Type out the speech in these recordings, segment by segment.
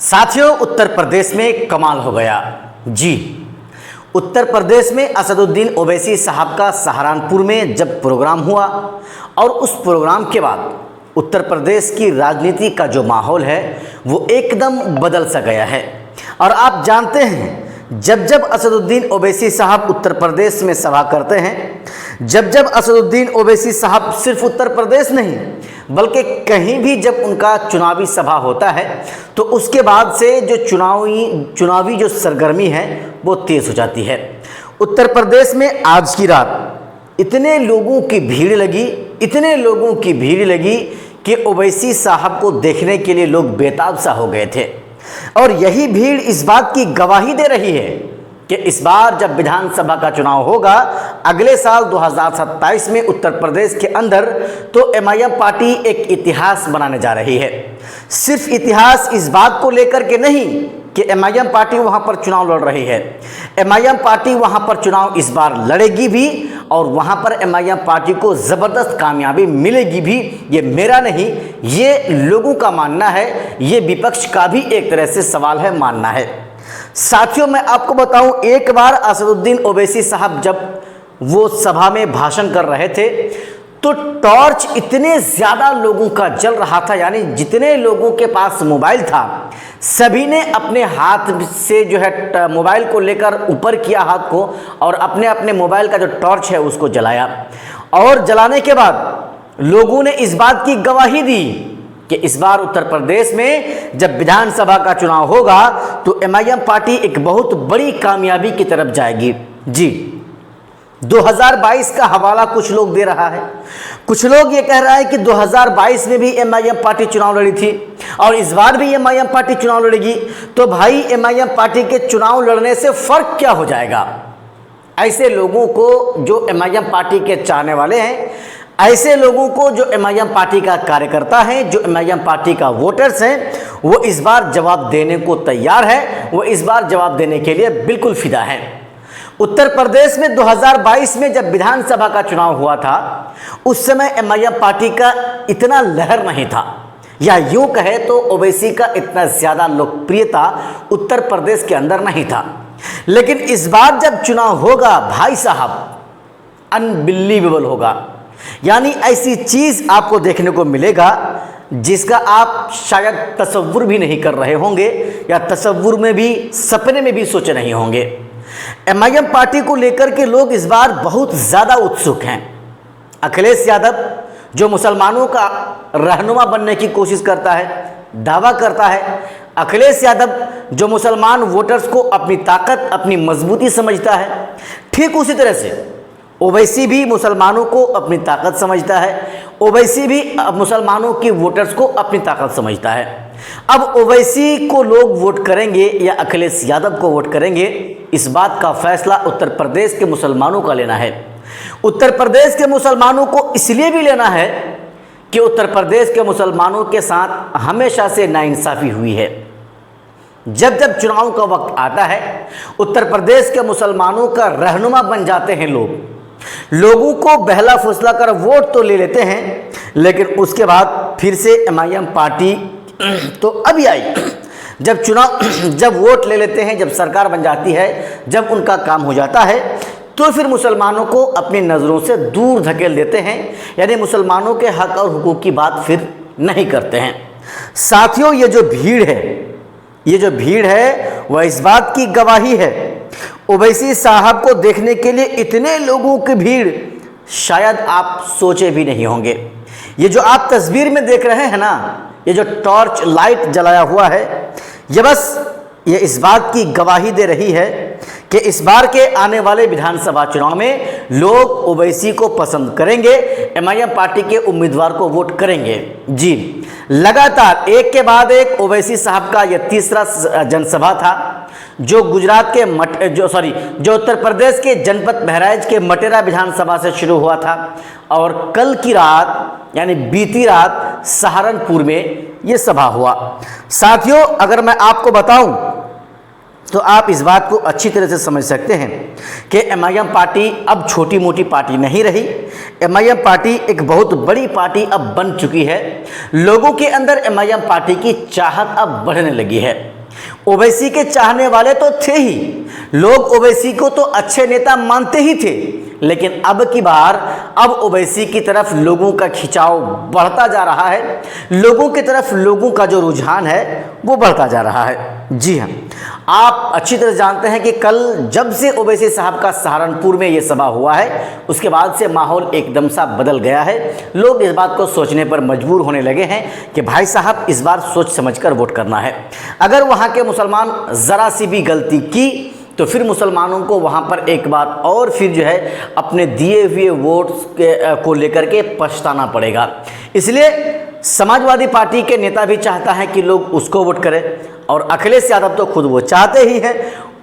साथियों, उत्तर प्रदेश में कमाल हो गया। जी, उत्तर प्रदेश में असदुद्दीन ओवैसी साहब का सहारनपुर में जब प्रोग्राम हुआ और उस प्रोग्राम के बाद उत्तर प्रदेश की राजनीति का जो माहौल है वो एकदम बदल सा गया है। और आप जानते हैं, जब जब असदुद्दीन ओवैसी साहब उत्तर प्रदेश में सभा करते हैं, जब जब असदुद्दीन ओवैसी साहब सिर्फ उत्तर प्रदेश नहीं बल्कि कहीं भी जब उनका चुनावी सभा होता है तो उसके बाद से जो चुनावी जो सरगर्मी है वो तेज़ हो जाती है। उत्तर प्रदेश में आज की रात इतने लोगों की भीड़ लगी कि ओवैसी साहब को देखने के लिए लोग बेताब सा हो गए थे। और यही भीड़ इस बात की गवाही दे रही है कि इस बार जब विधानसभा का चुनाव होगा अगले साल 2027 में उत्तर प्रदेश के अंदर, तो एमआईएम पार्टी एक इतिहास बनाने जा रही है। सिर्फ इतिहास इस बात को लेकर के नहीं कि एमआईएम पार्टी वहां पर चुनाव लड़ रही है, एमआईएम पार्टी वहां पर चुनाव इस बार लड़ेगी भी और वहां पर एमआईएम पार्टी को ज़बरदस्त कामयाबी मिलेगी भी। ये मेरा नहीं, ये लोगों का मानना है, ये विपक्ष का भी एक तरह से सवाल है, मानना है। साथियों, मैं आपको बताऊं, एक बार असदुद्दीन ओवैसी साहब जब वो सभा में भाषण कर रहे थे तो टॉर्च इतने ज़्यादा लोगों का जल रहा था, यानी जितने लोगों के पास मोबाइल था सभी ने अपने हाथ से जो है मोबाइल को लेकर ऊपर किया हाथ को और अपने अपने मोबाइल का जो टॉर्च है उसको जलाया। और जलाने के बाद लोगों ने इस बात की गवाही दी कि इस बार उत्तर प्रदेश में जब विधानसभा का चुनाव होगा तो एमआईएम पार्टी एक बहुत बड़ी कामयाबी की तरफ जाएगी। जी, 2022 का हवाला कुछ लोग दे रहा है, कुछ लोग ये कह रहा है कि 2022 में भी एमआईएम पार्टी चुनाव लड़ी थी और इस बार भी एमआईएम पार्टी चुनाव लड़ेगी। तो भाई, एमआईएम पार्टी के चुनाव लड़ने से फर्क क्या हो जाएगा? ऐसे लोगों को जो एमआईएम पार्टी के चाहने वाले हैं, ऐसे लोगों को जो एमआईएम पार्टी का कार्यकर्ता है, जो एमआईएम पार्टी का वोटर्स हैं, वो इस बार जवाब देने को तैयार है, वो इस बार जवाब देने के लिए बिल्कुल फिदा है। उत्तर प्रदेश में 2022 में जब विधानसभा का चुनाव हुआ था उस समय एमआईएम पार्टी का इतना लहर नहीं था, या यूं कहे तो ओवैसी का इतना ज़्यादा लोकप्रियता उत्तर प्रदेश के अंदर नहीं था। लेकिन इस बार जब चुनाव होगा भाई साहब, अनबिलीवेबल होगा। यानी ऐसी चीज़ आपको देखने को मिलेगा जिसका आप शायद तसव्वुर भी नहीं कर रहे होंगे या तसव्वुर में भी, सपने में भी सोचे नहीं होंगे। एमआईएम पार्टी को लेकर के लोग इस बार बहुत ज़्यादा उत्सुक हैं। अखिलेश यादव जो मुसलमानों का रहनुमा बनने की कोशिश करता है, दावा करता है, अखिलेश यादव जो मुसलमान वोटर्स को अपनी ताकत, अपनी मजबूती समझता है, ठीक उसी तरह से ओवैसी भी मुसलमानों को अपनी ताकत समझता है, ओवैसी भी मुसलमानों की वोटर्स को अपनी ताकत समझता है। अब ओवैसी को लोग वोट करेंगे या अखिलेश यादव को वोट करेंगे, इस बात का फैसला उत्तर प्रदेश के मुसलमानों का लेना है। उत्तर प्रदेश के मुसलमानों को इसलिए भी लेना है कि उत्तर प्रदेश के मुसलमानों के साथ हमेशा से नाइंसाफ़ी हुई है। जब जब चुनाव का वक्त आता है उत्तर प्रदेश के मुसलमानों का रहनुमा बन जाते हैं लोग, लोगों को बहला फुसला कर वोट तो ले लेते हैं, लेकिन उसके बाद फिर से एमआईएम पार्टी तो अभी आई, जब वोट ले लेते हैं, जब सरकार बन जाती है, जब उनका काम हो जाता है तो फिर मुसलमानों को अपनी नज़रों से दूर धकेल देते हैं, यानी मुसलमानों के हक और हुकूक की बात फिर नहीं करते हैं। साथियों, ये जो भीड़ है वह इस बात की गवाही है। ओवैसी साहब को देखने के लिए इतने लोगों की भीड़ शायद आप सोचे भी नहीं होंगे। ये जो आप तस्वीर में देख रहे हैं ना, ये जो टॉर्च लाइट जलाया हुआ है, ये इस बात की गवाही दे रही है कि इस बार के आने वाले विधानसभा चुनाव में लोग ओवैसी को पसंद करेंगे, एमआईएम पार्टी के उम्मीदवार को वोट करेंगे। जी, लगातार एक के बाद एक ओवैसी साहब का यह तीसरा जनसभा था जो जो उत्तर प्रदेश के जनपद बहराइच के मटेरा विधानसभा से शुरू हुआ था और कल की रात यानी बीती रात सहारनपुर में ये सभा हुआ। साथियों, अगर मैं आपको बताऊं तो आप इस बात को अच्छी तरह से समझ सकते हैं कि एमआईएम पार्टी अब छोटी मोटी पार्टी नहीं रही। एमआईएम पार्टी एक बहुत बड़ी पार्टी अब बन चुकी है। लोगों के अंदर एमआईएम पार्टी की चाहत अब बढ़ने लगी है। ओवैसी के चाहने वाले तो थे ही, लोग ओवैसी को तो अच्छे नेता मानते ही थे, लेकिन अब की बार अब ओवैसी की तरफ लोगों का खिंचाव बढ़ता जा रहा है। लोगों की तरफ लोगों का जो रुझान है वो बढ़ता जा रहा है। जी हाँ, आप अच्छी तरह जानते हैं कि कल जब से ओवैसी साहब का सहारनपुर में ये सभा हुआ है, उसके बाद से माहौल एकदम सा बदल गया है। लोग इस बात को सोचने पर मजबूर होने लगे हैं कि भाई साहब इस बार सोच समझकर वोट करना है। अगर वहाँ के मुसलमान ज़रा सी भी गलती की तो फिर मुसलमानों को वहाँ पर एक बार और फिर जो है अपने दिए हुए वोट को लेकर के पछताना पड़ेगा। इसलिए समाजवादी पार्टी के नेता भी चाहता है कि लोग उसको वोट करें, और अखिलेश यादव तो खुद वो चाहते ही हैं।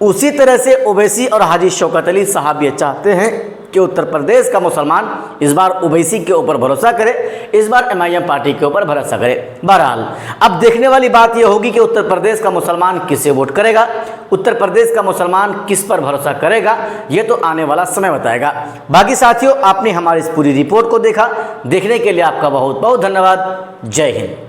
उसी तरह से ओवैसी और हाजी शौकत अली साहब ये चाहते हैं कि उत्तर प्रदेश का मुसलमान इस बार ओवैसी के ऊपर भरोसा करे, इस बार एमआईएम पार्टी के ऊपर भरोसा करे। बहरहाल अब देखने वाली बात यह होगी कि उत्तर प्रदेश का मुसलमान किसे वोट करेगा, उत्तर प्रदेश का मुसलमान किस पर भरोसा करेगा, ये तो आने वाला समय बताएगा। बाकी साथियों, आपने हमारी इस पूरी रिपोर्ट को देखा, देखने के लिए आपका बहुत बहुत धन्यवाद। जय हिंद।